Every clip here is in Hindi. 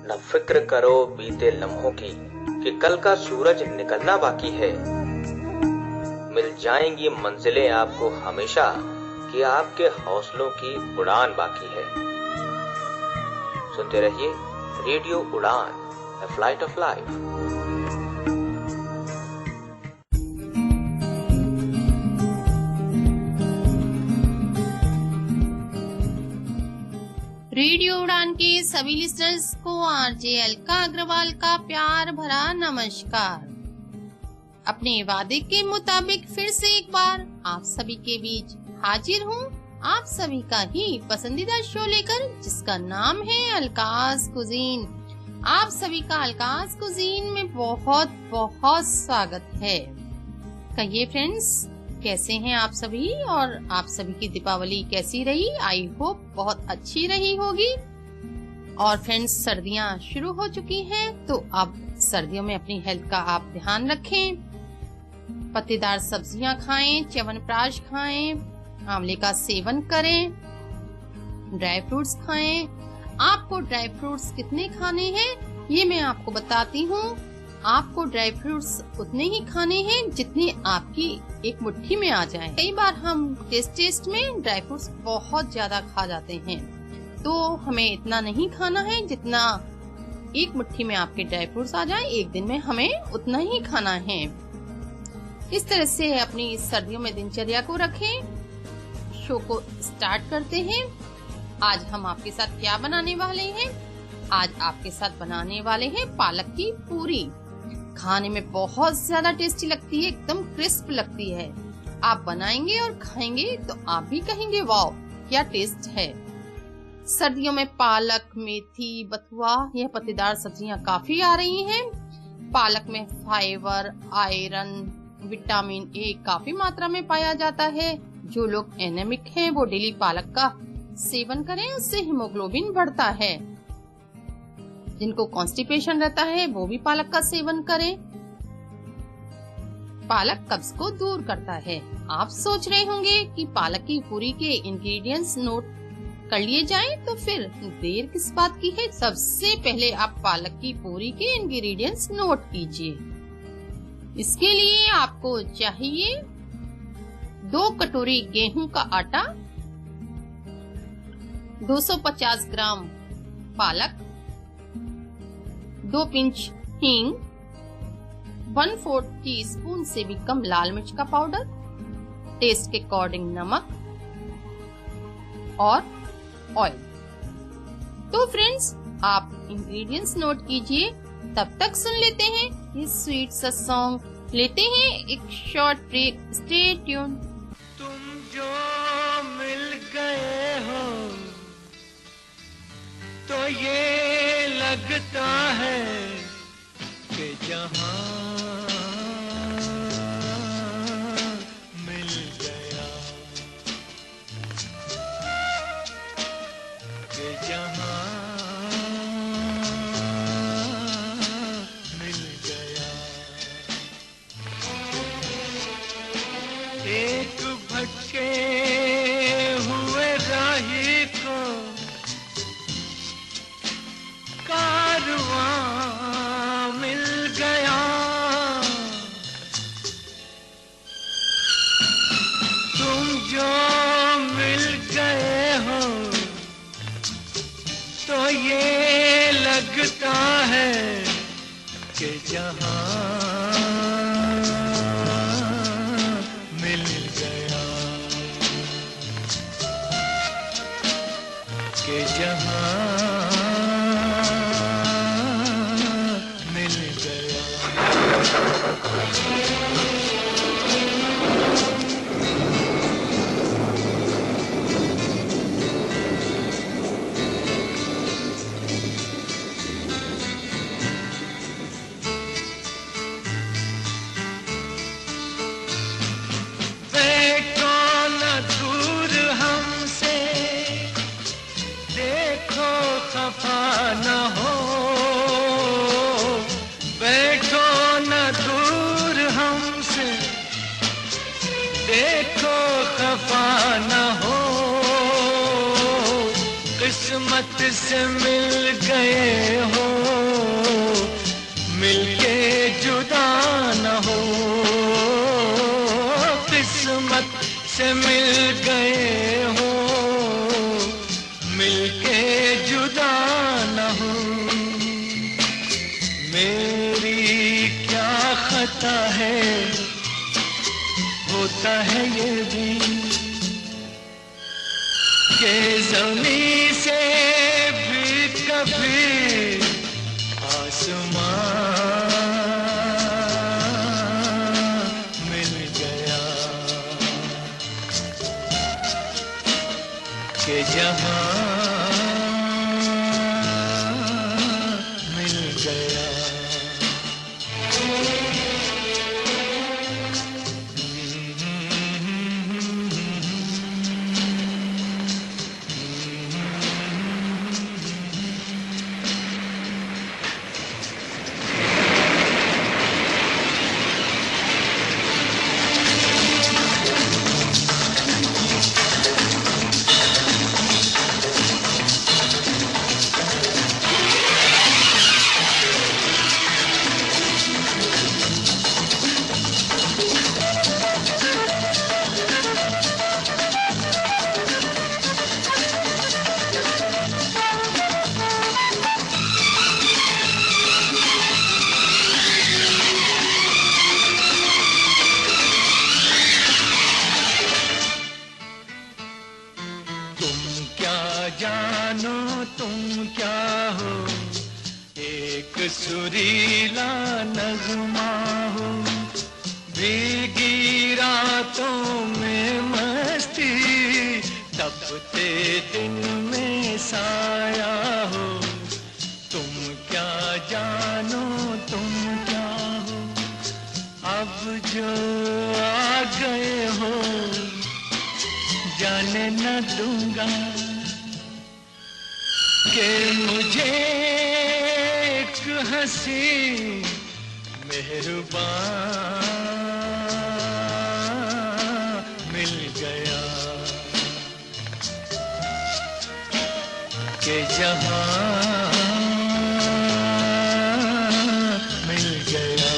न फिक्र करो बीते लम्हों की कि कल का सूरज निकलना बाकी है। मिल जाएंगी मंजिलें आपको हमेशा कि आपके हौसलों की उड़ान बाकी है। सुनते रहिए रेडियो उड़ान, the flight of life. Radio उड़ान के सभी लिसनर्स को आरजे अलका अग्रवाल का प्यार भरा नमस्कार। अपने वादे के मुताबिक फिर से एक बार आप सभी के बीच हाजिर हूँ, आप सभी का ही पसंदीदा शो लेकर, जिसका नाम है अलकास कुजीन। आप सभी का अलकास कुजीन में बहुत बहुत स्वागत है। कहिए फ्रेंड्स, कैसे हैं आप सभी और आप सभी की दीपावली कैसी रही? आई होप बहुत अच्छी रही होगी। और फ्रेंड्स, सर्दियां शुरू हो चुकी हैं, तो अब सर्दियों में अपनी हेल्थ का आप ध्यान रखें। पत्तेदार सब्जियां खाएं, च्यवनप्राश खाएं, आंवले का सेवन करें, ड्राई फ्रूट्स खाएं। आपको ड्राई फ्रूट्स कितने खाने हैं ये मैं आपको बताती हूँ। आपको ड्राई फ्रूट्स उतने ही खाने हैं जितने आपकी एक मुट्ठी में आ जाएं। कई बार हम टेस्ट में ड्राई फ्रूट्स बहुत ज्यादा खा जाते हैं, तो हमें इतना नहीं खाना है जितना एक मुट्ठी में आपके ड्राई फ्रूट्स आ जाएं। एक दिन में हमें उतना ही खाना है। इस तरह से अपनी सर्दियों में दिनचर्या को रखें। शो को स्टार्ट करते हैं। आज हम आपके साथ क्या बनाने वाले हैं? आज आपके साथ बनाने वाले हैं पालक की पूरी। खाने में बहुत ज्यादा टेस्टी लगती है, एकदम क्रिस्प लगती है। आप बनाएंगे और खाएंगे तो आप भी कहेंगे वाओ क्या टेस्ट है। सर्दियों में पालक, मेथी, बथुआ, यह पत्तेदार सब्जियां काफी आ रही हैं। पालक में फाइबर, आयरन, विटामिन ए काफी मात्रा में पाया जाता है। जो लोग एनेमिक हैं वो डेली पालक का सेवन करें, उससे हीमोग्लोबिन बढ़ता है। जिनको कॉन्स्टिपेशन रहता है वो भी पालक का सेवन करें। पालक कब्ज को दूर करता है। आप सोच रहे होंगे कि पालक की पूरी के इंग्रेडिएंट्स नोट कर लिए जाएं, तो फिर देर किस बात की है। सबसे पहले आप पालक की पूरी के इंग्रेडिएंट्स नोट कीजिए। इसके लिए आपको चाहिए 2 कटोरी गेहूं का आटा, 250 ग्राम पालक, 2 पिंच हींग, 1/4 टीस्पून से भी कम लाल मिर्च का पाउडर, टेस्ट के अकॉर्डिंग नमक और ऑयल। तो फ्रेंड्स, आप इंग्रेडिएंट्स नोट कीजिए, तब तक सुन लेते हैं ये स्वीट सा सॉन्ग। लेते हैं एक शॉर्ट ब्रेक। Stay tune. तुम जो मिल गए हो तो ये लगता है कि जहां मिल गया, कि जहां मिल गया। एक भटके हुए राही को कारवां मिल गया। तुम जो मिल गए हो तो ये लगता है कि जहां मिल गया, कि जहां मिल गया। बैठो न दूर हमसे, देखो खफा न हो। बैठो न दूर किस्मत से मिल गए हो, मिलके जुदा न हो। किस्मत से मिल गए हो, मिलके जुदा न हो। मेरी क्या खता है, होता है ये भी कि ज़मीं से भी कभी आसमां मिल गया, कि जहां मिल गया। जानो तुम क्या हो, एक सुरीला नगमा हो। भीगी रातों में मस्ती, तपते दिन में साया हो। तुम क्या जानो तुम क्या हो, अब जो आ गए हो जाने न दूंगा कि मुझे एक हंसी मेहरबान मिल गया, कि जहां मिल गया।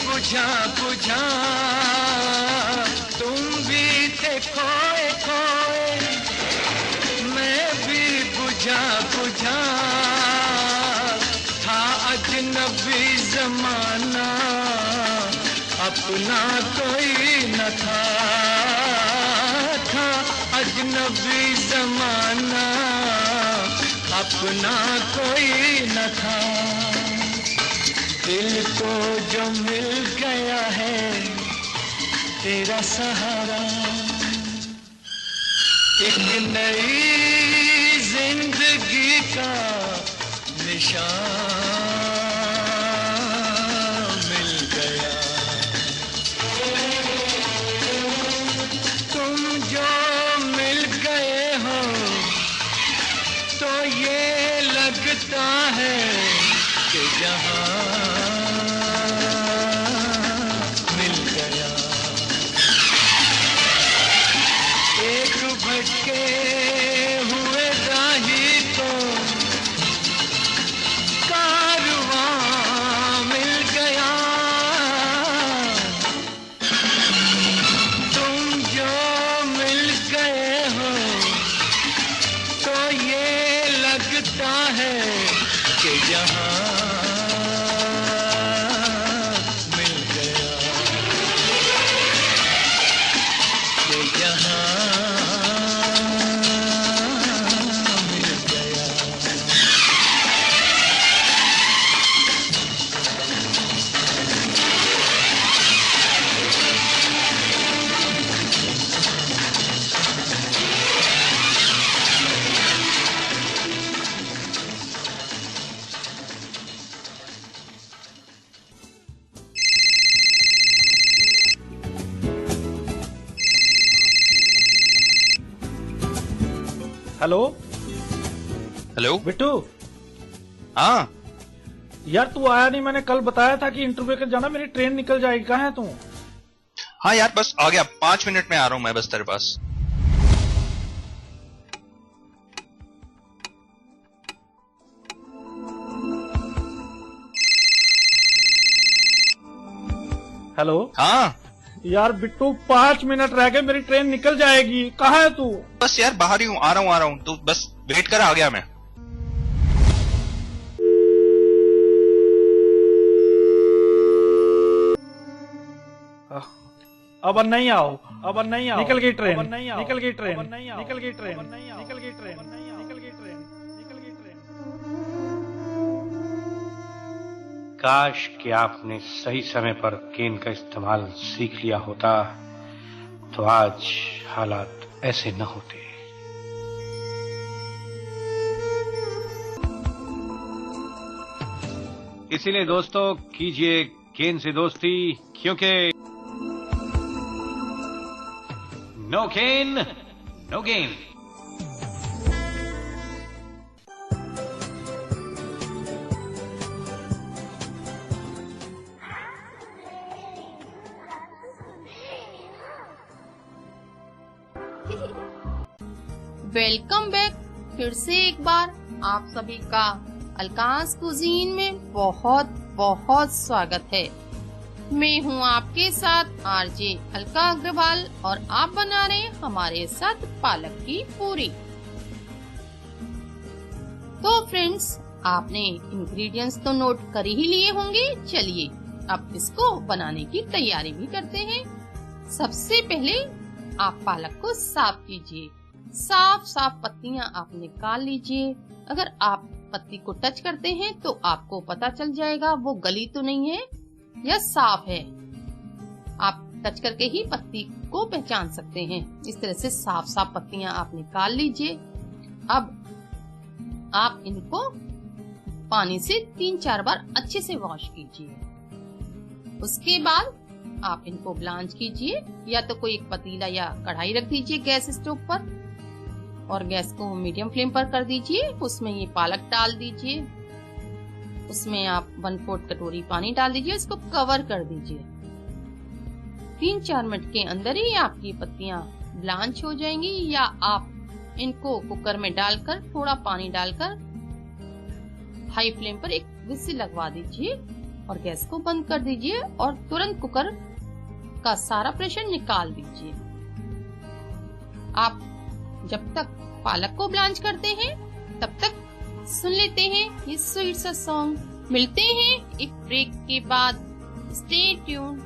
बुझा बुझा तुम भी थे खोए खोए, मैं भी बुझा बुझा था अजनबी जमाना, अपना कोई न था अजनबी जमाना, अपना कोई न था। दिल को जो मिल गया है तेरा सहारा, एक नई जिंदगी का निशान तो ये लगता है कि जहां मिल गया। एक भटके हुए राही को कारवां मिल गया। तुम जो मिल गए हो तो ये लगता है कि जहां मिल गया, कि जहां मिल गया। Hello hello. बिट्टू, हाँ यार तू आया नहीं। मैंने कल बताया था कि इंटरव्यू के जाना, मेरी ट्रेन निकल जाएगी। कहाँ है तू? हाँ यार, बस आ गया, 5 मिनट में आ रहा हूँ मैं बस तेरे पास। हेलो। हाँ यार बिट्टू, 5 मिनट रह गए, मेरी ट्रेन निकल जाएगी। कहाँ है तू? बस यार बाहर ही हूँ, आ रहा हूँ, तू बस वेट कर, आ गया मैं। अब नहीं आओ, अब नहीं आओ। निकल गई ट्रेन, निकल गई ट्रेन, निकल गई ट्रेन, निकल गई ट्रेन, निकल गई ट्रेन, निकल गई ट्रेन। काश कि आपने सही समय पर केन का इस्तेमाल सीख लिया होता तो आज हालात ऐसे न होते। इसीलिए दोस्तों, कीजिए केन से दोस्ती, क्योंकि नो केन नो गेन। Welcome back. फिर से एक बार आप सभी का अलकास कुजीन में बहुत बहुत स्वागत है। मैं हूं आपके साथ आरजे अलका अग्रवाल और आप बना रहे हैं हमारे साथ पालक की पूरी। तो फ्रेंड्स, आपने इंग्रेडिएंट्स तो नोट कर ही लिए होंगे। चलिए अब इसको बनाने की तैयारी भी करते हैं। सबसे पहले आप पालक को साफ कीजिए। साफ साफ पत्तियां आप निकाल लीजिए। अगर आप पत्ती को टच करते हैं तो आपको पता चल जाएगा वो गली तो नहीं है या साफ है। आप टच करके ही पत्ती को पहचान सकते हैं। इस तरह से साफ साफ पत्तियां आप निकाल लीजिए। अब आप इनको पानी से 3-4 बार अच्छे से वॉश कीजिए। उसके बाद आप इनको ब्लांच कीजिए, या तो कोई एक पतीला या कढ़ाई रख दीजिए गैस स्टोव पर और गैस को मीडियम फ्लेम पर कर दीजिए। उसमें ये पालक डाल दीजिए। उसमें आप 1/4 कटोरी पानी डाल दीजिए। इसको कवर कर दीजिए। 3-4 मिनट के अंदर ही आपकी पत्तियां ब्लांच हो जाएंगी। या आप इनको कुकर में डालकर थोड़ा पानी डालकर हाई फ्लेम पर एक विसिल लगवा दीजिए और गैस को बंद कर दीजिए और तुरंत कुकर का सारा प्रेशर निकाल दीजिए। आप जब तक पालक को ब्लांच करते हैं तब तक सुन लेते हैं ये स्वीट सा सॉन्ग। मिलते हैं एक ब्रेक के बाद। Stay tune.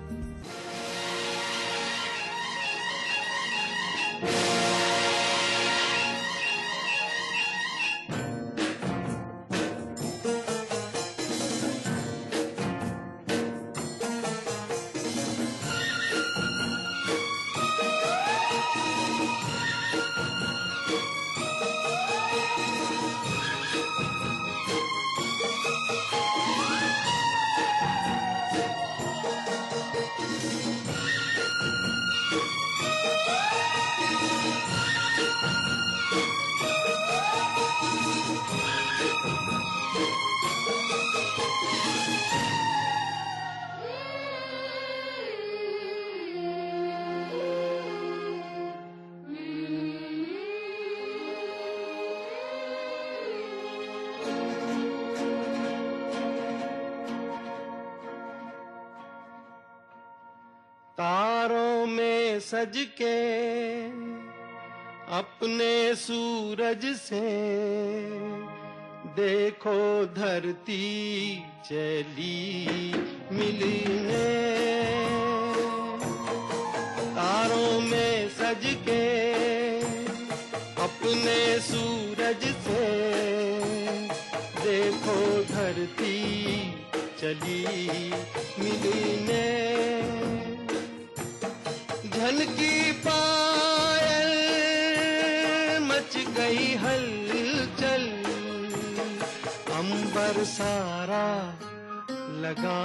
सज के अपने सूरज से देखो धरती चली मिलने। तारों में सज के अपने सूरज से देखो धरती चली मिलने। झनकी पायल मच गई हलचल, अंबर सारा लगा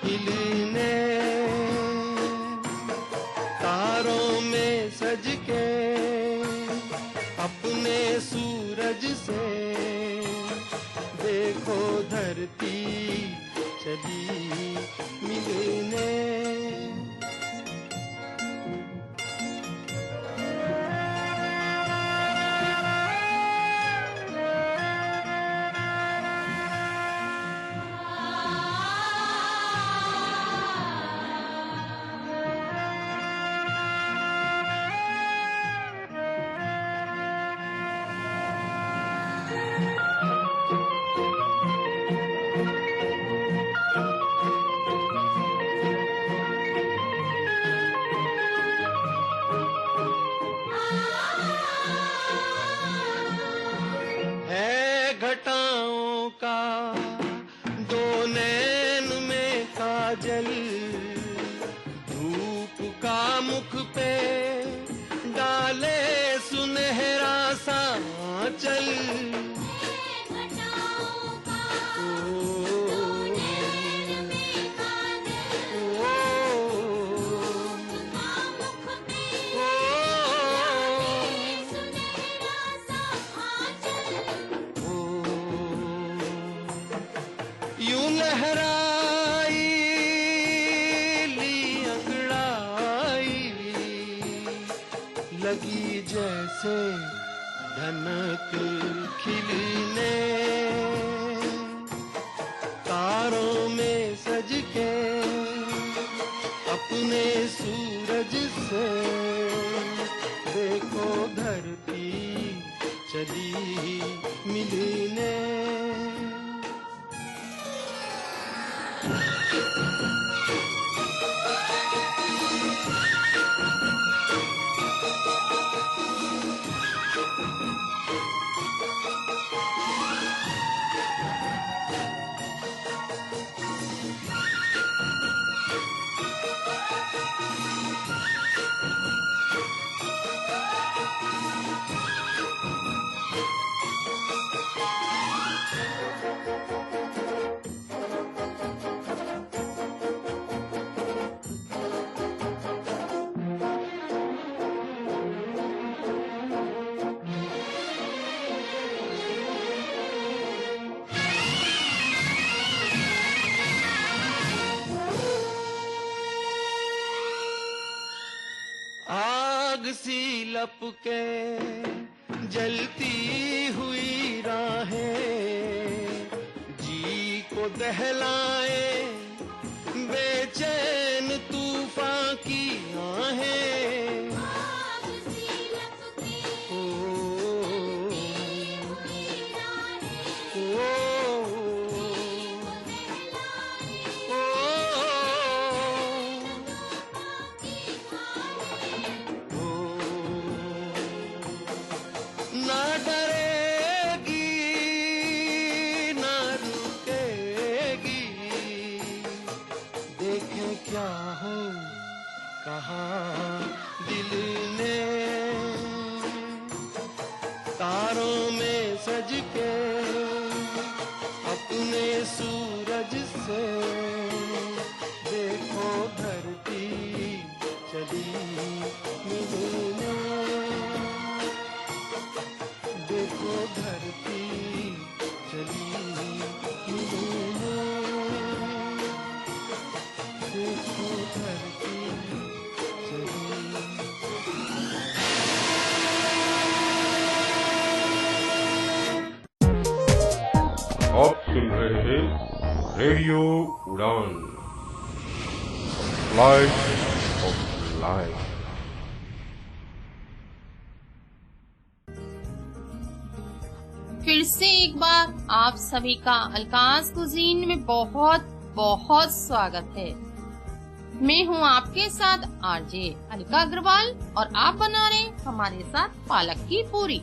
हिलने। तारों में सज के अपने सूरज से देखो धरती चली मिलने। घटाओं का दो नैन में काजल, धूप का मुख पे डाले सुनहरा सा आंचल। यूं लहराई ली अंगड़ाई, लगी जैसे धनक खिलने। तारों में सज के अपने सूरज से देखो धरती चली मिलने। आग सी लपके जलती हुई राहें, जी को दहलाए बेचैन तूफान की आहें। ना डरेगी ना रुकेगी, देखें क्या हो कहा दिल ने। तारों में सज के अपने सूरज से देखो धरती चली मिलने। देखो धरती चली मिलने। देखो धरती चली। आप सुन रहे हैं रेडियो उड़ान, फ्लाइट ऑफ लाइफ। फिर से एक बार आप सभी का अलकास कुजीन में बहुत बहुत स्वागत है। मैं हूं आपके साथ आरजे अलका अग्रवाल और आप बना रहे हमारे साथ पालक की पूरी।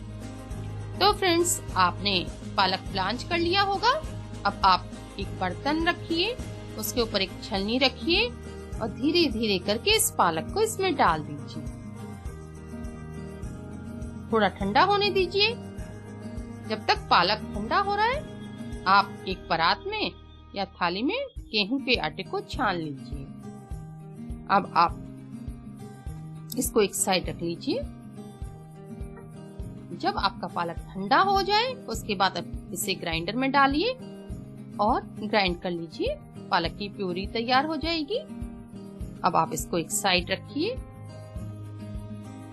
तो फ्रेंड्स, आपने पालक ब्लांच कर लिया होगा। अब आप एक बर्तन रखिए, उसके ऊपर एक छलनी रखिए और धीरे धीरे करके इस पालक को इसमें डाल दीजिए। थोड़ा ठंडा होने दीजिए। जब तक पालक ठंडा हो रहा है, आप एक परात में या थाली में गेहूं के आटे को छान लीजिए। अब आप इसको एक साइड रख लीजिए। जब आपका पालक ठंडा हो जाए, उसके बाद आप इसे ग्राइंडर में डालिए और ग्राइंड कर लीजिए। पालक की प्यूरी तैयार हो जाएगी। अब आप इसको एक साइड रखिए।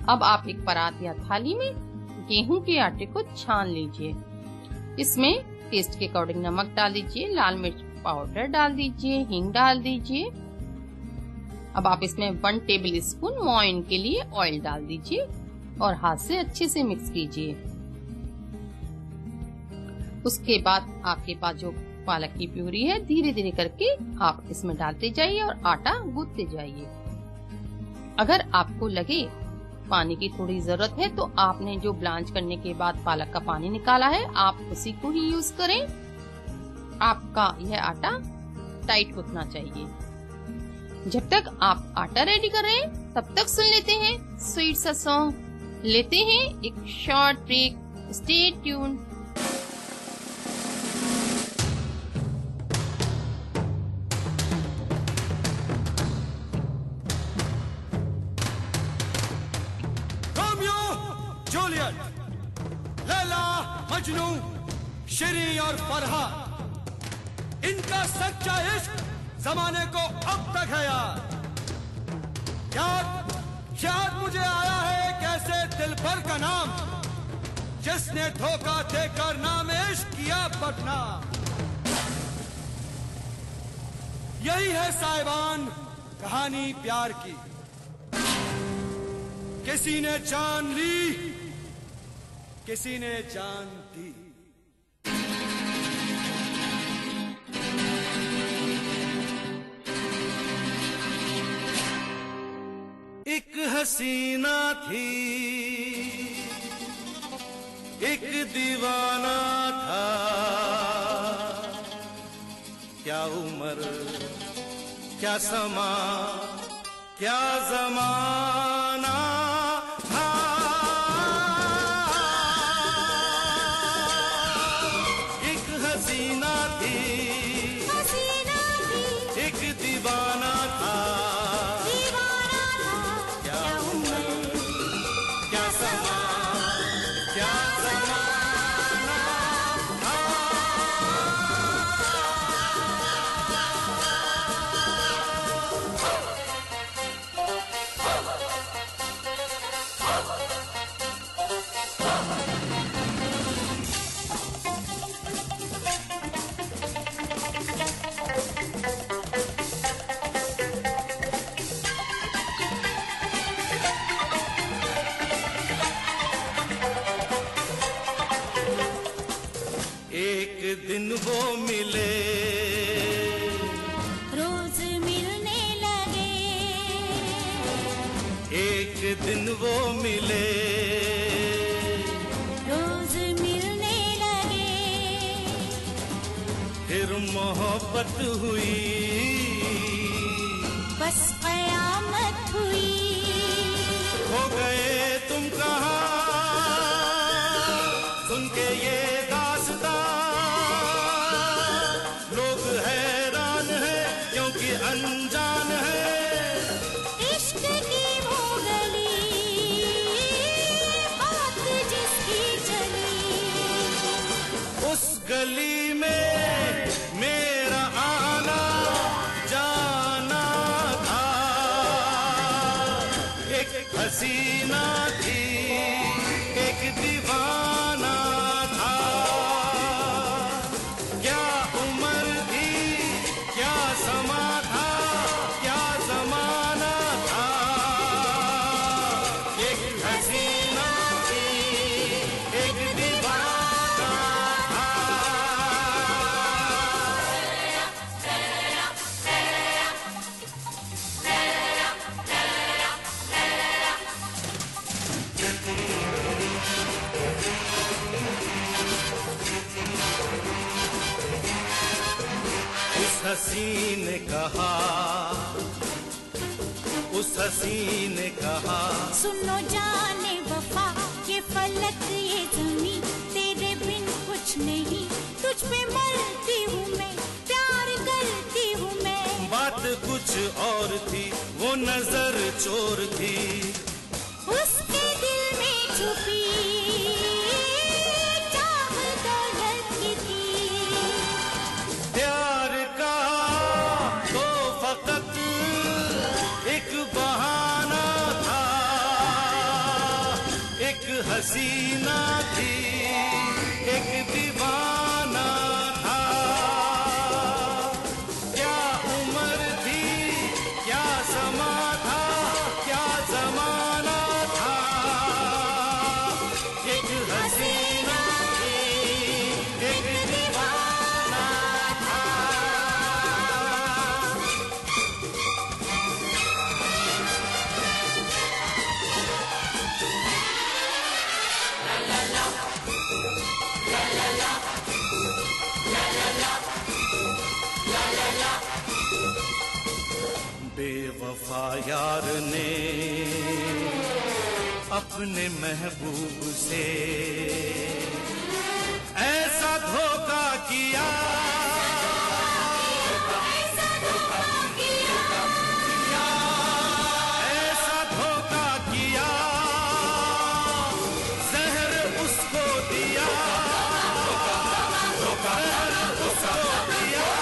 अब आप एक परात या थाली में गेहूं के आटे को छान लीजिए। इसमें टेस्ट के अकॉर्डिंग नमक डाल दीजिए, लाल मिर्च पाउडर डाल दीजिए, हींग डाल दीजिए। अब आप इसमें 1 टेबल स्पून मोइन के लिए ऑयल डाल दीजिए और हाथ से अच्छे से मिक्स कीजिए। उसके बाद आपके पास जो पालक की प्यूरी है, धीरे धीरे करके आप इसमें डालते जाइए और आटा गूंथते जाइए। अगर आपको लगे पानी की थोड़ी जरूरत है तो आपने जो ब्लांच करने के बाद पालक का पानी निकाला है, आप उसी को ही यूज करें। आपका यह आटा टाइट गूंथना चाहिए। जब तक आप आटा रेडी कर रहे हैं, तब तक सुन लेते हैं स्वीट सा सॉन्ग। लेते हैं एक short break. Stay tune. Laila, Majnu, Shirin और फरहा, इनका सच्चा इश्क जमाने को अब तक है याद मुझे आया है कैसे दिलबर का नाम, जिसने धोखा देकर नाम इश्क किया बदनाम। यही है साहिबान कहानी प्यार की। किसी ने जान ली, किसी ने जान दी। एक हसीना थी, एक दीवाना था, क्या उम्र, क्या समा, क्या जमाना। दिन वो मिले, रोज मिलने लगे। एक दिन वो मिले, रोज मिलने लगे। फिर मोहब्बत हुई, बस कयामत हुई। हो गए तुम कहाँ, सुन के ये अनजान है। इश्क की वो गली, बात जिसकी चली, उस गली में मेरा आना जाना था। एक हसीना थी, एक दीवाना था। क्या उम्र थी, क्या समा था, क्या जमाना था। एक हसीना थी, एक दीवाना हसी ने कहा, उस हसी ने कहा, सुनो जाने वफा, ये फलक ये ज़मीं तेरे बिन कुछ नहीं, तुझ पे मरती हूँ मैं, प्यार करती हूँ मैं। बात कुछ और थी, वो नजर चोर थी, उसके दिल में छुपी चाह दौलत की थी। प्यार का तो फकत एक बहाना था, एक हसीना थी, एक दीवाना था। क्या उम्र थी, क्या समा था, क्या जमाना था, एक हसीना थी, एक दीवाना था। बेवफा यार ने अपने महबूब से ऐसा धोखा किया, ऐसा धोखा किया, जहर उसको दिया, जहर उसको दिया।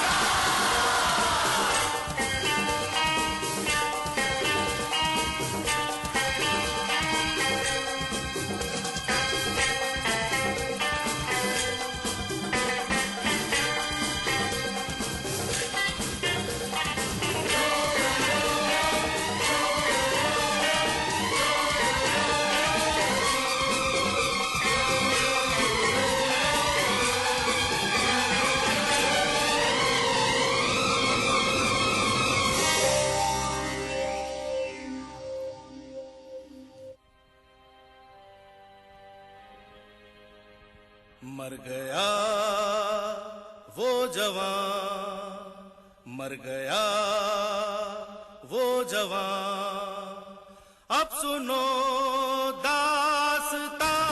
मर गया वो जवान, मर गया वो जवान, अब सुनो दास्तां।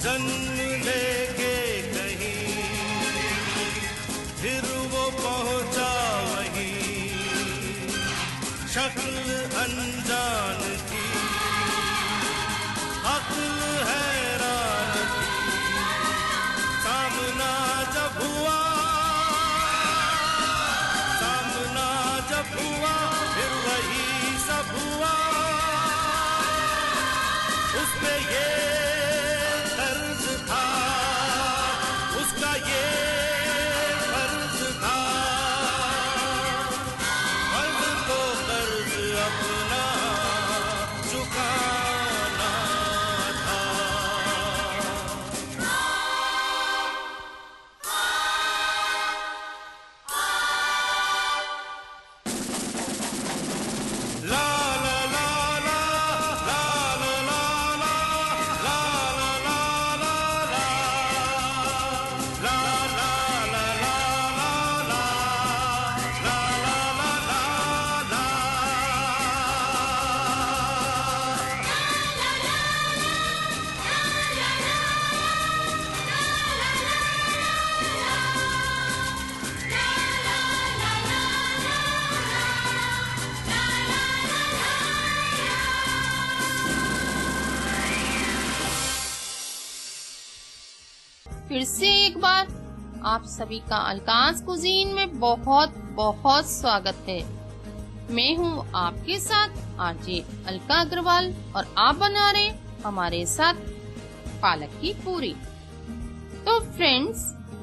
जन्म लेके कहीं फिर वो पहुंचा वहीं, शक्ल अनजान की, अक्ल हैरान थी। सामना जब हुआ, सामना जब हुआ, फिर वही सब हुआ। उस पे ये कर्ज था, उसका ये फर्ज था, फर्ज तो कर्ज अपना चुकाना था। ला ला ला ला ला ला ला ला ला ला ला ला ला ला फिर से एक बार आप सभी का अलकाज कुजीन में बहुत बहुत स्वागत है। मैं हूँ आपके साथ आरजे अलका अग्रवाल और आप बना रहे हमारे साथ पालक की पूरी। तो फ्रेंड्स,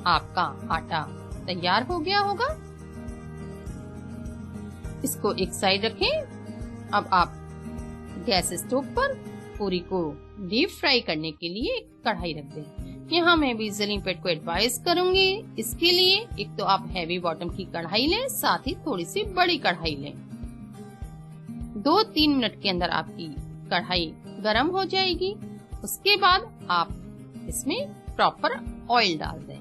आपका आटा तैयार हो गया होगा। इसको एक साइड रखें। अब आप गैस स्टोव पर पूरी को डीप फ्राई करने के लिए एक कढ़ाई रख दें। यहाँ मैं भी जलीन पेट को एडवाइस करूंगी। इसके लिए एक तो आप हैवी बॉटम की कढ़ाई लें, साथ ही थोड़ी सी बड़ी कढ़ाई लें। 2-3 मिनट के अंदर आपकी कढ़ाई गर्म हो जाएगी। उसके बाद आप इसमें प्रॉपर ऑयल डाल दें।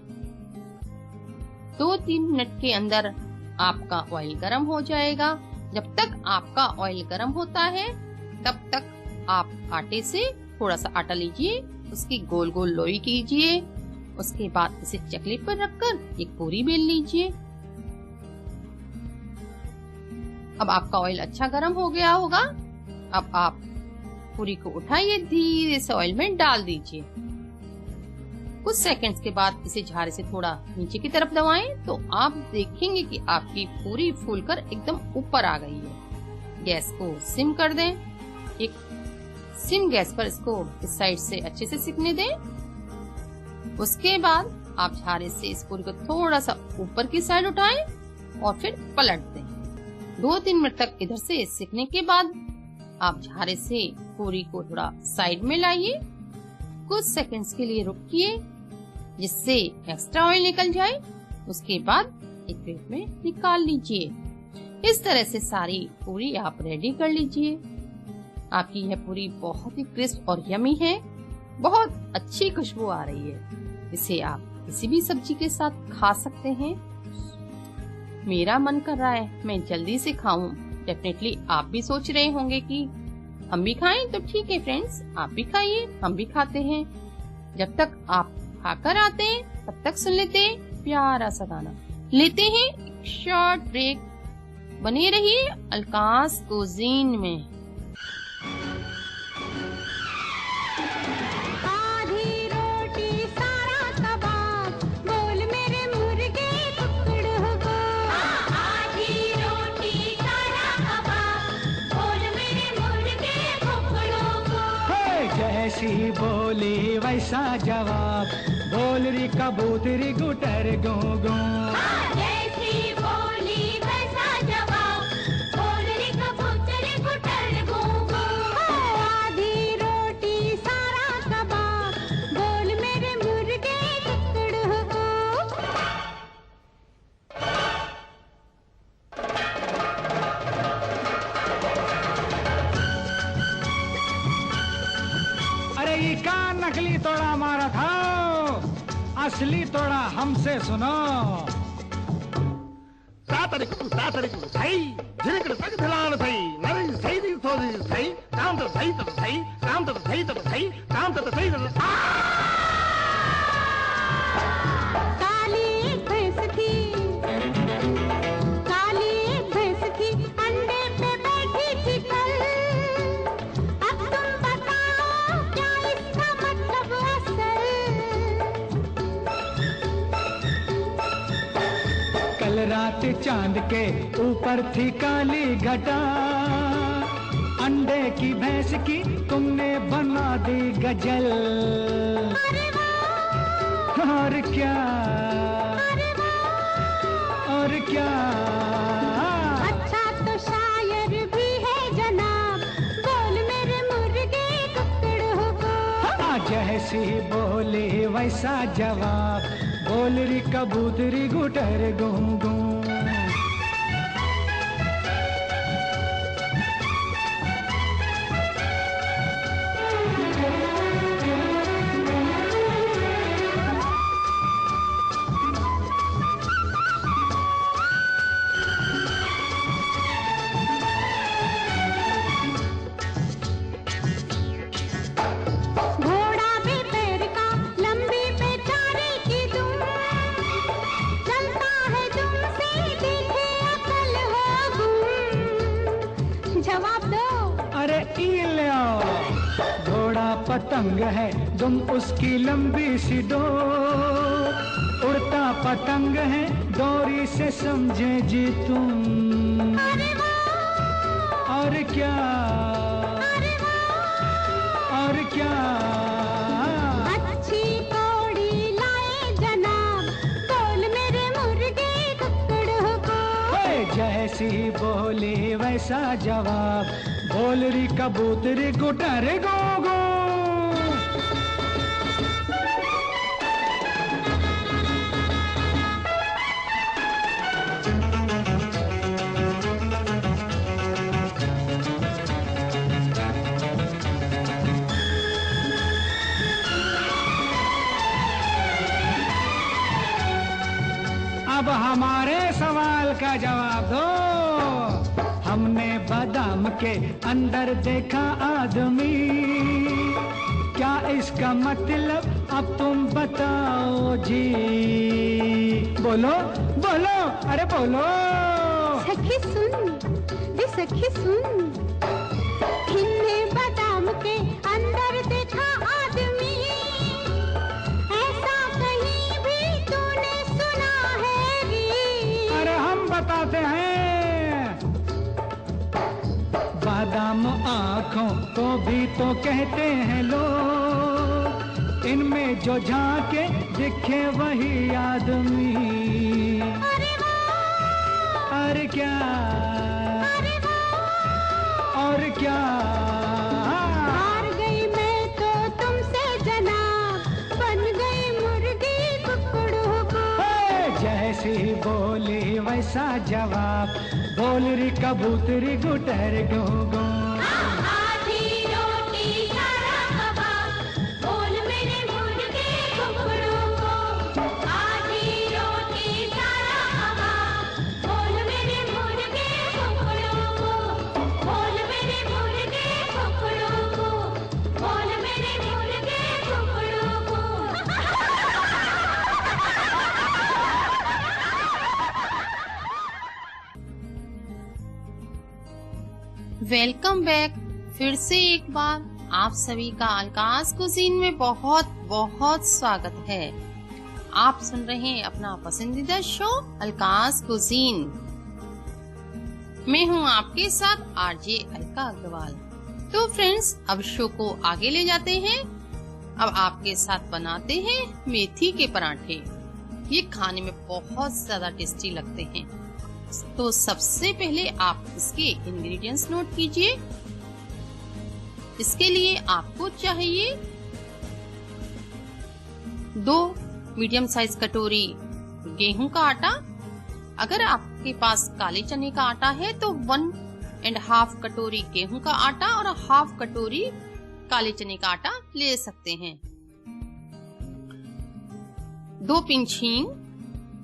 2-3 मिनट के अंदर आपका ऑयल गर्म हो जाएगा। जब तक आपका ऑयल गर्म होता है तब तक आप आटे से थोड़ा सा आटा लीजिए, उसकी गोल गोल लोई कीजिए। उसके बाद इसे चकले पर रखकर एक पूरी बेल लीजिए। अब आपका ऑयल अच्छा गर्म हो गया होगा। अब आप पूरी को उठाइए, धीरे से ऑयल में डाल दीजिए। कुछ सेकंड्स के बाद इसे झारे से थोड़ा नीचे की तरफ दबाएं तो आप देखेंगे कि आपकी पूरी फूलकर एकदम ऊपर आ गई है। गैस को सिम कर दें। एक सिम गैस पर इसको इस साइड से अच्छे से सिकने दें। उसके बाद आप झारे से इस पूरी को थोड़ा सा ऊपर की साइड उठाएं और फिर पलट दें। 2-3 मिनट तक इधर से सिकने के बाद आप झारे से पूरी को थोड़ा साइड में लाइए। कुछ सेकंड्स के लिए रुकिए जिससे एक्स्ट्रा ऑयल निकल जाए। उसके बाद एक प्लेट में निकाल लीजिए। इस तरह से सारी पूरी आप रेडी कर लीजिए। आपकी यह पूरी बहुत ही क्रिस्प और यमी है। बहुत अच्छी खुशबू आ रही है। इसे आप किसी भी सब्जी के साथ खा सकते हैं। मेरा मन कर रहा है मैं जल्दी से खाऊं। डेफिनेटली आप भी सोच रहे होंगे कि हम भी खाएं, तो ठीक है फ्रेंड्स, आप भी खाइए, हम भी खाते हैं। जब तक आप खाकर आते हैं तब तक सुन लेते हैं प्यारा सा गाना। लेते हैं एक शॉर्ट ब्रेक। बने रहिए अलकास कुजीन में। जैसी बोली वैसा जवाब, बोल री कबूतरी गुटर गो गो। जैसी बोली वैसा जवाब, बोल री कबूतरी गुटर गो गो। आधी रोटी सारा कबाब, बोल मेरे मुर्गे टुकड़ हो। अरे ये का नकली तोड़ा मारा था, असली तोड़ा हमसे सुनो। सातरिकु सही झिरकड़ तक धिलान सही नरी सही दी थोड़ी सही काम तो सही तो सही काम तो सही तो सही काम तो सही तो। काली एक भैंस थी, काली एक भैंस थी, अंडे पे बैठी थी कल। अब तुम बताओ क्या इसका मतलब असल। कल रात चांद के ऊपर थी काली घटा, अंडे की भैंस की तुमने बना दी गजल। और क्या, और क्या। अच्छा तो शायर भी है जनाब, बोल मेरे मुर्गे टुकड़ हो। जैसी बोली वैसा जवाब, बोल री कबूतरी गुटर गू गू। घोड़ा भी पैर का, लंबी पे चारे की दुम, चलता है दुम से देखे अकल हो गुम। जवाब दो। अरे ई लो, घोड़ा पतंग है, तुम उसकी लंबी सी डोर। उड़ता पतंग है, डोरी से समझे जी तुम। और क्या, और क्या। अच्छी कौड़ी लाए जनाब, बोल मेरे मुर्गे टुकड़ हो। जैसी बोली वैसा जवाब, बोल री कबूतरी गुटर गो गो। अब हमारे सवाल का जवाब दो। हमने बादाम के अंदर देखा आदमी, क्या इसका मतलब अब तुम बताओ जी। बोलो बोलो, अरे बोलो। सखी सुन, वे सखी सुन, हमने बादाम के अंदर देखा आदमी, ऐसा कहीं भी तूने सुना है री? अरे हम बताते हैं। बादाम आँखों को भी तो कहते हैं लोग, इनमें जो झांके दिखे वही आदमी। अरे क्या, और क्या? हार गई मैं तो तुमसे जनाब, बन गई मुर्गी कुकड़ों को। जैसी बोली वैसा जवाब, बोल री कबूतरी गुटर गो गो। आधी रोटी सारा कबाब, बोल मेरे मुर्गे कुकड़ों को। आधी रोटी सारा कबाब, बोल मेरे मुर्गे कुकड़ों को। बोल मेरे मुर्गे कुकड़ों को, बोल मेरे मुर्गे कुकड़ों को। Welcome back. फिर से एक बार आप सभी का अलकाज कुजीन में बहुत बहुत स्वागत है। आप सुन रहे हैं अपना पसंदीदा शो अलकाज कुजीन। मैं हूं आपके साथ आरजे अलका अग्रवाल। तो फ्रेंड्स, अब शो को आगे ले जाते हैं। अब आपके साथ बनाते हैं मेथी के पराठे। ये खाने में बहुत ज्यादा टेस्टी लगते हैं। तो सबसे पहले आप इसके इंग्रेडिएंट्स नोट कीजिए। इसके लिए आपको चाहिए 2 मीडियम साइज कटोरी गेहूं का आटा। अगर आपके पास काले चने का आटा है तो 1.5 कटोरी गेहूं का आटा और 1/2 कटोरी काले चने का आटा ले सकते हैं। 2 पिंच हींग,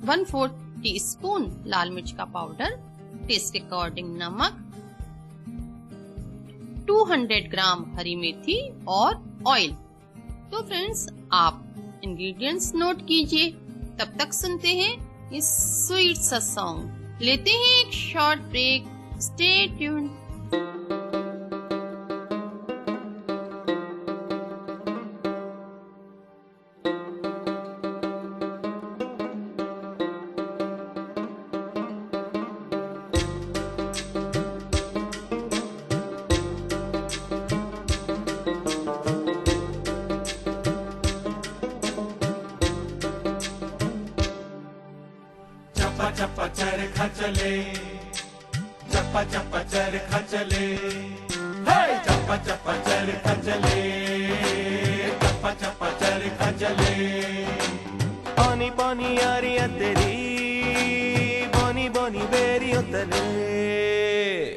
1/4 टीस्पून लाल मिर्च का पाउडर, टेस्ट के अकॉर्डिंग नमक, 200 ग्राम हरी मेथी और ऑयल। तो फ्रेंड्स, आप इंग्रेडिएंट्स नोट कीजिए। तब तक सुनते हैं इस स्वीट सा सॉन्ग। लेते हैं एक शॉर्ट ब्रेक। Stay tuned. चप्पा चरखा चले, चप्पा चरखा चले, चप्पा चरखा चले, चप्पा चरखा चले। पानी पानी यारियां तेरी, बोनी बोनी बेरियों तले।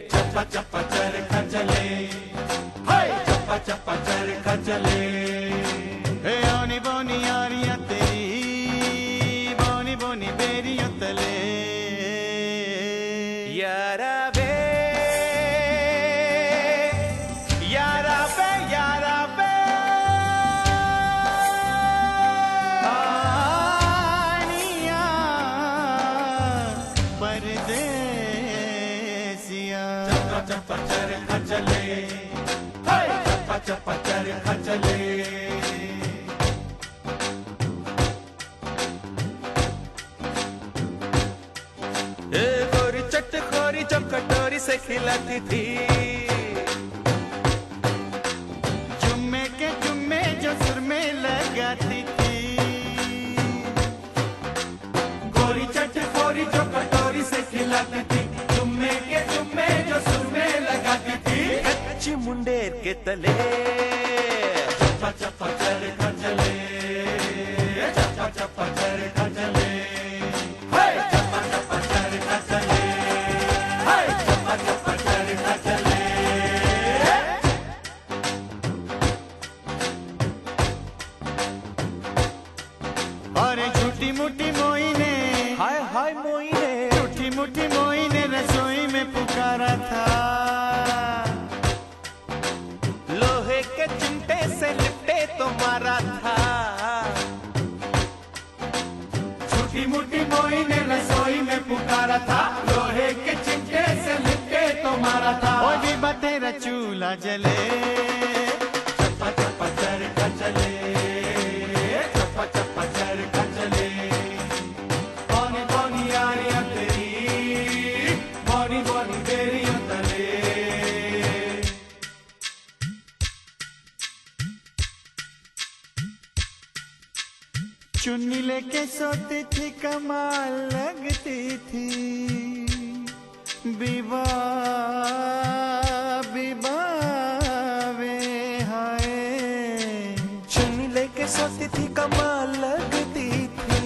चप्पा चरखा चले, चप्पा चरखा चले। आनी बोनी यारियां तेरी, बोनी बोनी बेरियों तले। यारा बे, यारा बे, यारा बे, आनिया परदेसिया। चप्पा चरखा चले, चप्पा चरखा चले। चटखोरी जो कटोरी से खिलाती थी, जुम्मे के जुम्मे जो सुर में लगाती थी। गोरी चटखोरी जो कटोरी से खिलाती थी, जुम्मे के जुम्मे जो सुर में लगाती थी। कच्ची मुंडेर के तले चप्पा चरखा चले, चप्पा चरखा चले। हाय हाय मोइने, टूटी मुठी मोइने रसोई में पुकारा था। लोहे के चिमटे से लिपटे तो मारा था। छोटी मुठी मोइने रसोई में पुकारा था। लोहे के चिमटे से लिपटे तो मारा था। ओ बीबा तेरा चूल्हा जले, चप्पा चप्पा चरखा चले, चप्पा चप्पा चरखा चले। बौनी बौनी यारियां तेरी, बौनी बौनी बेरियां तले। चुन्नी लेके सोती थी कमाल लगती थी। बीबा बीबा वे हाय, चुन्नी लेके सोती थी कमाल लगती थी।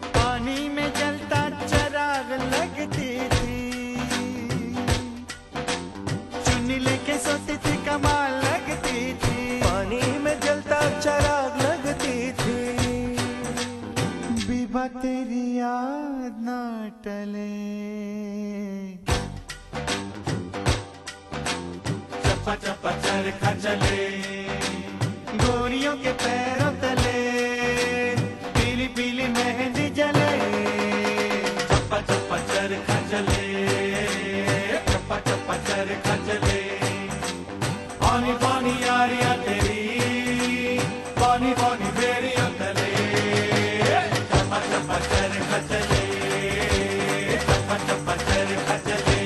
पानी में जलता चराग लगती थी। चुन्नी लेके सोती थी कमाल लगती थी। पानी में जलता चराग लगती थी। बीबा तेरी याद ना टले, चप्पा चप्पा चरखा चले। गोरियों के पैरों तले पीली पीली मेहंदी जले। चप्पा चप्पा चरखा चले, चप्पा चप्पा चरखा चले। पानी पानी यारियां तेरी, पानी पानी बेरियां तले। चप्पा चप्पा चरखा चले, चप्पा चप्पा चरखा चले।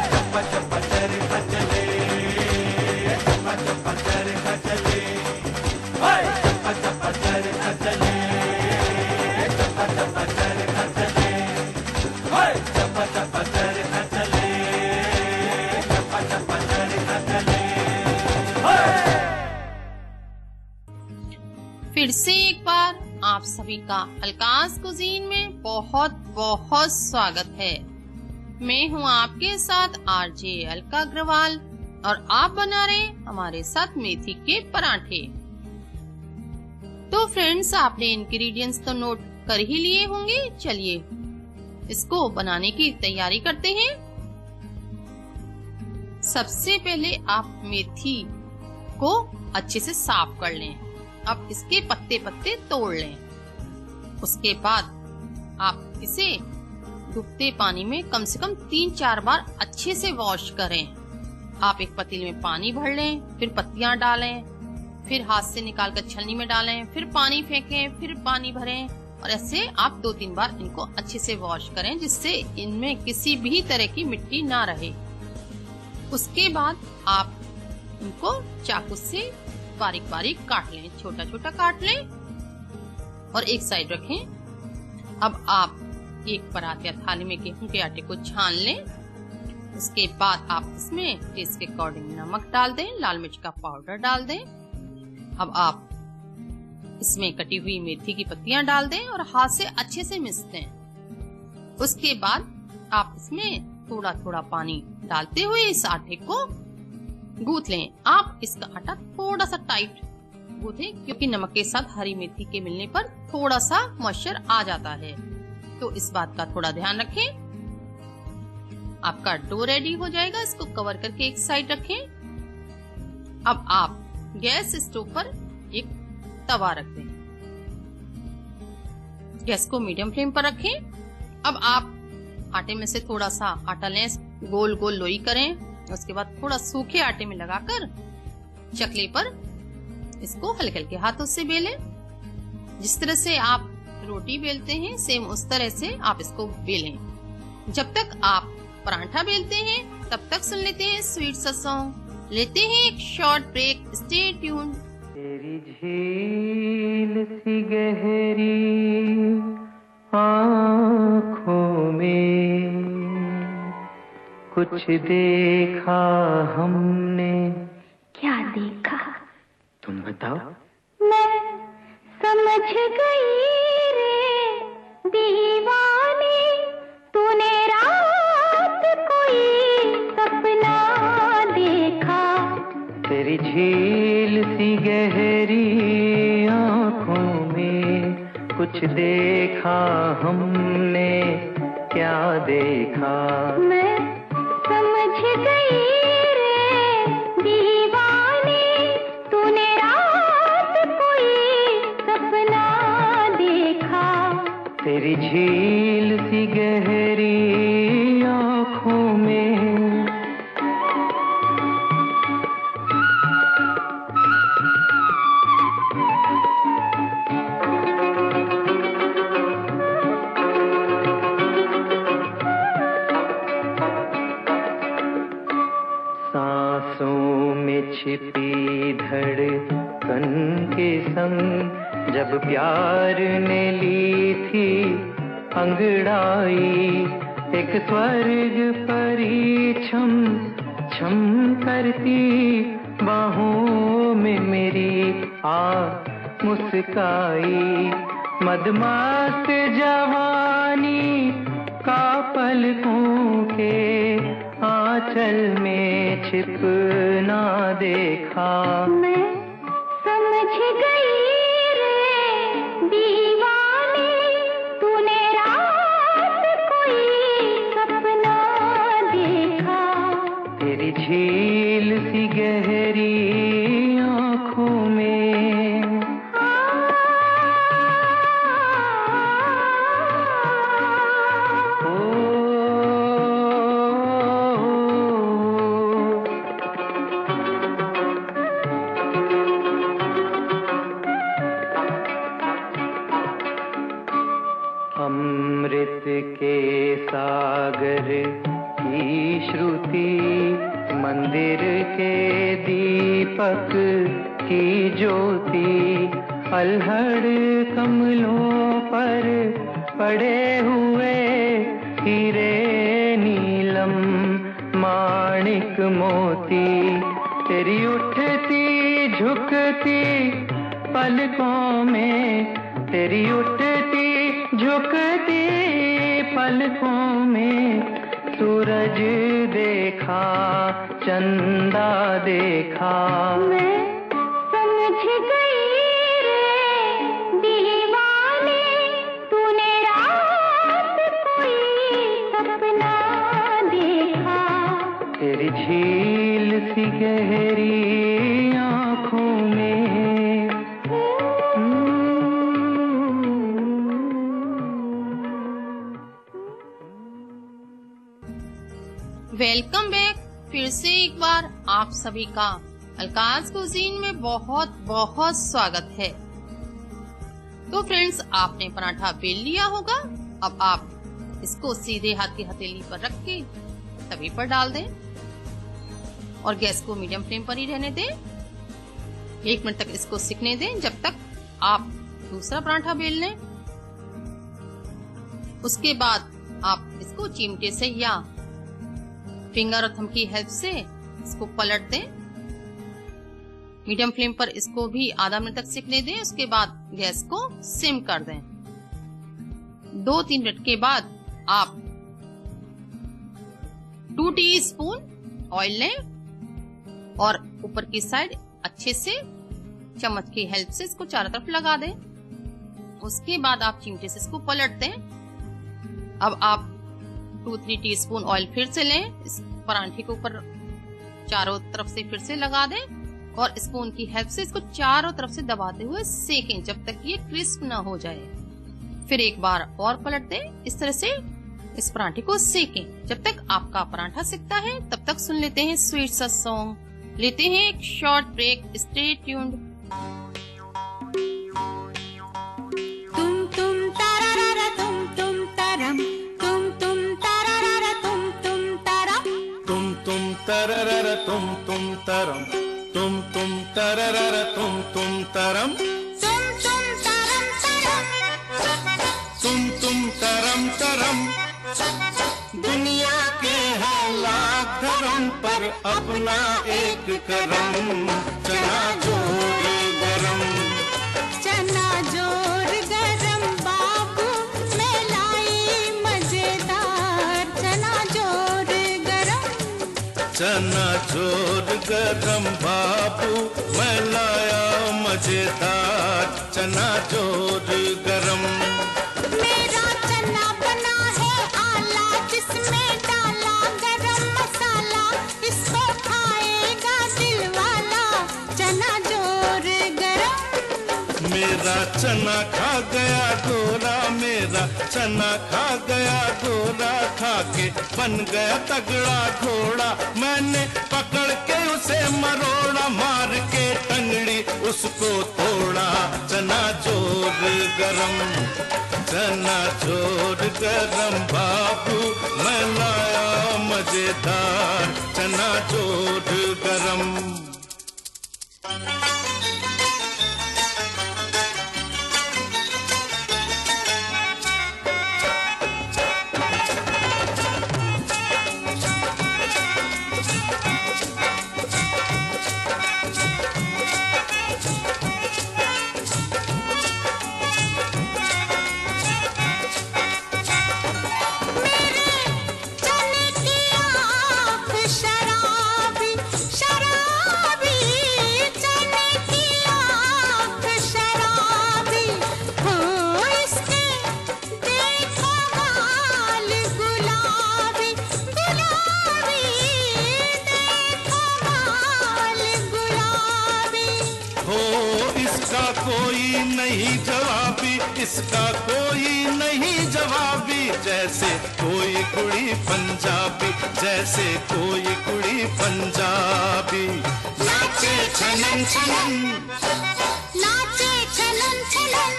चप्पा चप्पा चरखा चले, चप्पा चप्पा चरखा चले। चप्पा चप्पा चरखा चले, चप्पा चप्पा चरखा चले। चप्पा चप्पा चरखा चले, चप्पा चप्पा चरखा चले। फिर से एक बार आप सभी का अलकाज कुजीन में बहुत बहुत स्वागत है। मैं हूं आपके साथ आरजे अलका अग्रवाल और आप बना रहे हमारे साथ मेथी के पराठे। तो फ्रेंड्स, आपने इंग्रेडिएंट्स तो नोट कर ही लिए होंगे। चलिए इसको बनाने की तैयारी करते हैं। सबसे पहले आप मेथी को अच्छे से साफ कर लें। अब इसके पत्ते पत्ते तोड़ लें। उसके बाद आप इसे डूबते पानी में कम से कम 3-4 बार अच्छे से वॉश करें। आप एक पतीले में पानी भर लें, फिर पत्तियां डालें, फिर हाथ से निकाल कर छलनी में डालें, फिर पानी फेंकें, फिर पानी भरें और ऐसे आप 2-3 बार इनको अच्छे से वॉश करें, जिससे इनमें किसी भी तरह की मिट्टी ना रहे। उसके बाद आप इनको चाकू से बारीक बारीक काट लें, छोटा छोटा काट लें और एक साइड रखें। अब आप एक परात या थाली में गेहूं के आटे को छान लें। उसके बाद आप इसमें टेस्ट के अकॉर्डिंग नमक डाल दें, लाल मिर्च का पाउडर डाल दें। अब आप इसमें कटी हुई मेथी की पत्तियां डाल दें और हाथ से अच्छे से मिक्स दें। उसके बाद आप इसमें थोड़ा थोड़ा पानी डालते हुए इस आटे को गूंथ लें। आप इसका आटा थोड़ा सा टाइट गूंथें, क्योंकि नमक के साथ हरी मेथी के मिलने पर थोड़ा सा मॉइस्चर आ जाता है, तो इस बात का थोड़ा ध्यान रखें। आपका डो रेडी हो जाएगा। इसको कवर करके एक साइड रखें। अब आप गैस स्टोव पर एक तवा रख दें। गैस को मीडियम फ्लेम पर रखें। अब आप आटे में से थोड़ा सा आटा लें, गोल गोल लोई करें। उसके बाद थोड़ा सूखे आटे में लगाकर चकले पर इसको हल्के हल्के हाथों से बेलें। जिस तरह से आप रोटी बेलते हैं, सेम उस तरह से आप इसको बेलें। जब तक आप पराठा बेलते हैं तब तक सुन लेते हैं स्वीट सा सॉन्ग। लेते हैं एक शॉर्ट ब्रेक। Stay tune. तेरी झील सी गहरी आँखों में कुछ देखा हमने। क्या देखा? तुम बताओ। मैं समझ गई रे दीवाने, तूने रात कोई सपना देखा। तेरी झील सी गहरी आँखों में कुछ देखा हमने, क्या देखा? मैं समझ गई रे दीवाने, तूने रात कोई सपना देखा। तेरी झील सी गहरी आँखों में सांसों में छिपी धड़कन के संग जब प्यार ने ली थी अंगड़ाई, एक स्वर्ग परी छम छम करती बाहों में मेरी आ मुस्काई। मदमस्त जवानी का पलकों के आंचल में छिपना देखा। मैं समझ गई रे दीवाने, तूने रात कोई सपना देखा। तेरी झील सी गहरी आँखों में अमृत के सागर की श्रुति, मंदिर के दीपक की ज्योति, अल्हड़ कमलों पर पड़े हुए हीरे नीलम माणिक मोती। तेरी उठती झुकती पलकों में, तेरी उठती झुकती पलकों में सूरज देखा, चंदा देखा। मैं समझ गई रे दीवाने, तूने रात कोई सपना देखा। तेरी झील सी गहरी आँखों में वेलकम बैक। फिर से एक बार आप सभी का अलकाज़ कुज़ीन में बहुत बहुत स्वागत है। तो फ्रेंड्स, आपने पराठा बेल लिया होगा। अब आप इसको सीधे हाथ की हथेली पर रख के तवे पर डाल दें और गैस को मीडियम फ्लेम पर ही रहने दें। 1 मिनट तक इसको सिकने दें जब तक आप दूसरा पराठा बेल लें। उसके बाद आप इसको चिमटे से या फिंगर और थंब की हेल्प से इसको पलट दें। मीडियम फ्लेम पर इसको भी आधा मिनट तक सिकने दें। उसके बाद गैस को सिम कर दें। 2-3 मिनट के बाद आप 2 टीस्पून ऑयल लें और ऊपर की साइड अच्छे से चम्मच की हेल्प से इसको चारों तरफ लगा दें। उसके बाद आप चिमटे से इसको पलट दें। अब आप 2-3 टीस्पून ऑयल फिर से लें। इस पराठे के ऊपर चारों तरफ से फिर से लगा दें और स्पून की हेल्प से इसको चारों तरफ से दबाते हुए सेकें जब तक ये क्रिस्प ना हो जाए। फिर एक बार और पलट दें। इस तरह से इस पराठे को सेकें जब तक आपका पराठा सिकता है। तब तक सुन लेते हैं स्वीट सा सॉन्ग। लेते हैं एक शॉर्ट ब्रेक। Stay tuned. तुम तारारा तुम तारम, तुम तारारा तुम तारा, तुम तररर तुम तरम, तुम तररर तुम तरम, तुम तरम तरम। दुनिया के है लाख धर्म पर अपना एक करम। चना जोर गरम, चना जोर गरम बाबू मैं लाई मजेदार। चना जोर गरम, चना जोर गरम बाबू मैं लाया मजेदार। चना जोर गरम। में डाला गरम मसाला, इसको खाएगा दिल वाला, चना जोर गरम। मेरा चना खा गया गोरा, मेरा चना खा गया गोरा, खा के बन गया तगड़ा घोड़ा। मैंने पकड़ के उसे मरोड़ा, मार के टंगड़ी उसको तोड़ा। चना जोर गरम, चना जोर गरम बाबू, मैं लाया मजेदार चना जोर गरम। कोई नहीं जवाबी, इसका कोई नहीं जवाबी, जैसे कोई कुड़ी पंजाबी, जैसे कोई कुड़ी पंजाबी। नाचे छनन छनन, नाचे छनन छनन,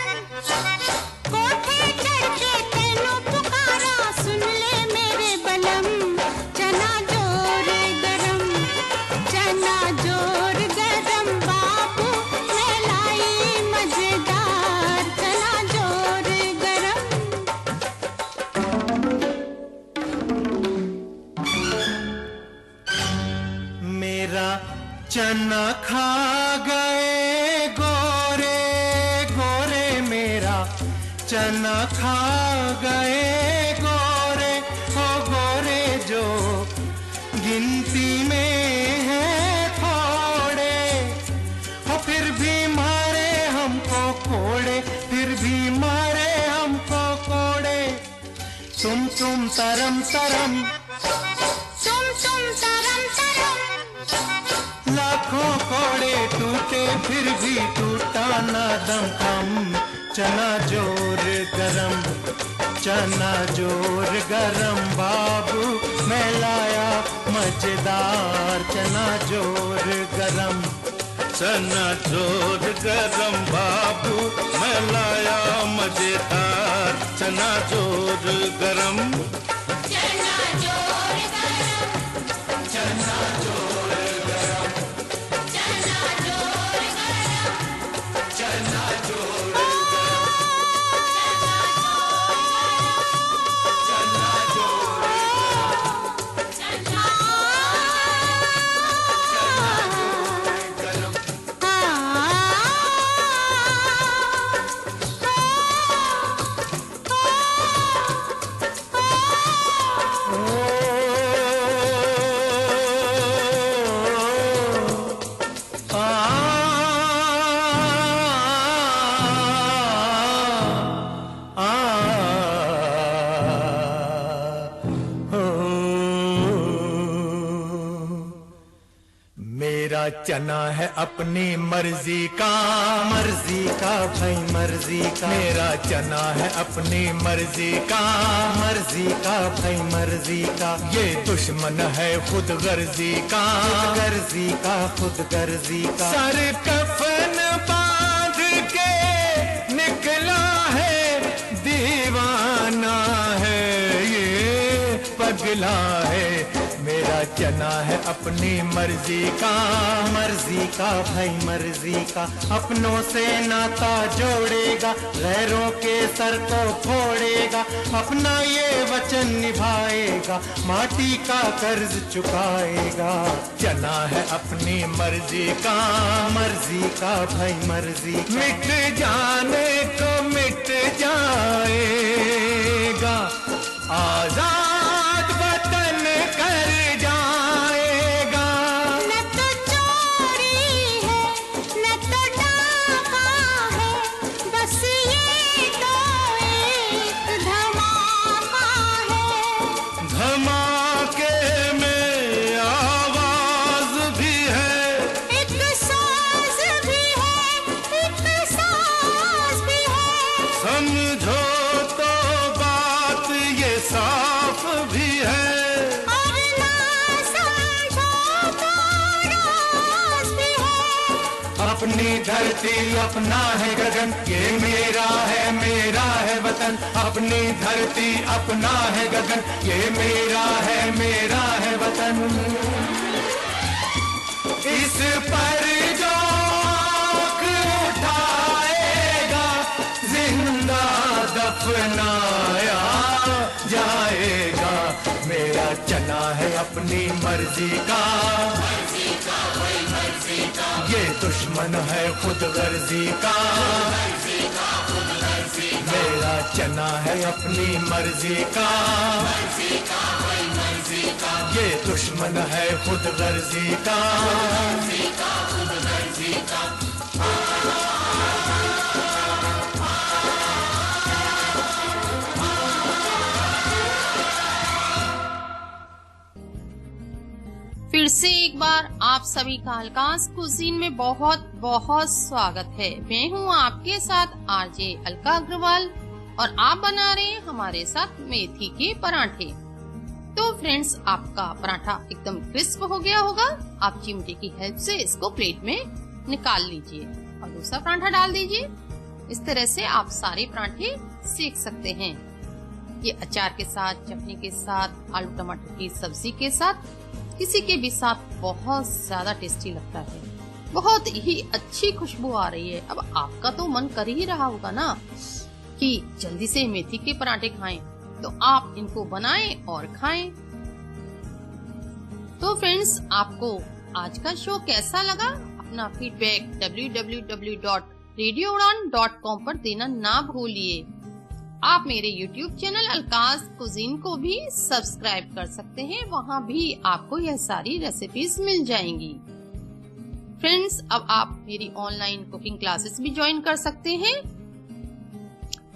कोठे चढ़ के तेनू पुकारा, सुन ले मेरे बलम, चना जोर गरम, चना जोर गरम बाबू, मैं लाई मजेदार चना जोर गरम। मेरा चना खा गए गोरे गोरे, मेरा चना खा गए गोरे, ओ गोरे जो गिनती में है थोड़े, ओ फिर भी मारे हमको कोड़े, फिर भी मारे हमको कोड़े। तुम तरम तरम, तुम तरम तरम, लाखों कोड़े टूटे फिर भी टूटा ना दम हम। चना जोर गरम, चना जोर गरम बाबू, मैं लाया मजेदार चना जोर गरम। चना जोर गरम बाबू, मैं लाया मजेदार चना जोर गरम। चना जोर गरम, चना जोर गरम, चना जोर गरम, चना जोर चना है अपनी मर्जी का, मर्जी का भाई मर्जी का। मेरा चना है अपनी मर्जी का, मर्जी का भाई मर्जी का। ये दुश्मन है खुद गर्जी का, गर्जी का खुद गर्जी का। सर कफन बांध के निकला है, दीवाना है ये पगला है। मेरा चना है अपनी मर्जी का, मर्जी का भाई मर्जी का। अपनों से नाता जोड़ेगा, गैरों के सर को फोड़ेगा। अपना ये वचन निभाएगा, माटी का कर्ज चुकाएगा। चना है अपनी मर्जी का, मर्जी का भाई मर्जी का। मिट जाने को मिट जाएगा, आजाद वतन कर जाएगा। न तो चोरी है, न तो डाका है, बस ये तो एक धमाका है। धरती अपना है गगन, ये मेरा है वतन। अपनी धरती अपना है गगन, ये मेरा है वतन। इस पर जो आँख उठाएगा जिंदा दफनाया जाएगा। मेरा चना है अपनी मर्जी का, ये दुश्मन है खुद गर्जी का। मेरा चना है अपनी मर्जी का, ये दुश्मन है खुद गर्जी का। फिर से एक बार आप सभी का अलकास कुजीन में बहुत बहुत स्वागत है। मैं हूँ आपके साथ आरजे अलका अग्रवाल और आप बना रहे हैं हमारे साथ मेथी के पराठे। तो फ्रेंड्स, आपका पराठा एकदम क्रिस्प हो गया होगा। आप चिमटे की हेल्प से इसको प्लेट में निकाल लीजिए और दूसरा पराठा डाल दीजिए। इस तरह से आप सारे पराठे सेक सकते हैं। ये अचार के साथ, चटनी के साथ, आलू टमाटर की सब्जी के साथ, किसी के भी साथ बहुत ज्यादा टेस्टी लगता है। बहुत ही अच्छी खुशबू आ रही है। अब आपका तो मन कर ही रहा होगा ना कि जल्दी से मेथी के पराठे खाएं, तो आप इनको बनाएं और खाएं। तो फ्रेंड्स, आपको आज का शो कैसा लगा? अपना फीडबैक www.radioudan.com पर देना ना भूलिए। आप मेरे YouTube चैनल अलकास कुजीन को भी सब्सक्राइब कर सकते हैं, वहाँ भी आपको यह सारी रेसिपीज मिल जाएंगी। फ्रेंड्स, अब आप मेरी ऑनलाइन कुकिंग क्लासेस भी ज्वाइन कर सकते हैं।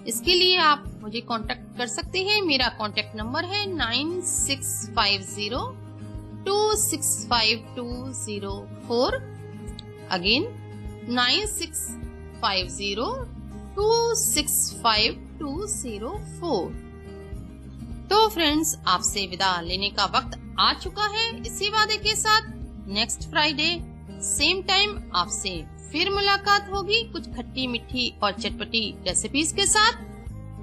इसके लिए आप मुझे कांटेक्ट कर सकते हैं। मेरा कांटेक्ट नंबर है 9650265204। अगेन 9650265204। तो फ्रेंड्स, आपसे विदा लेने का वक्त आ चुका है। इसी वादे के साथ नेक्स्ट फ्राइडे सेम टाइम आपसे फिर मुलाकात होगी कुछ खट्टी मीठी और चटपटी रेसिपीज के साथ।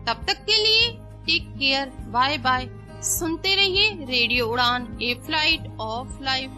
तब तक के लिए टेक केयर, बाय बाय। सुनते रहिए रेडियो उड़ान, ए फ्लाइट ऑफ लाइफ।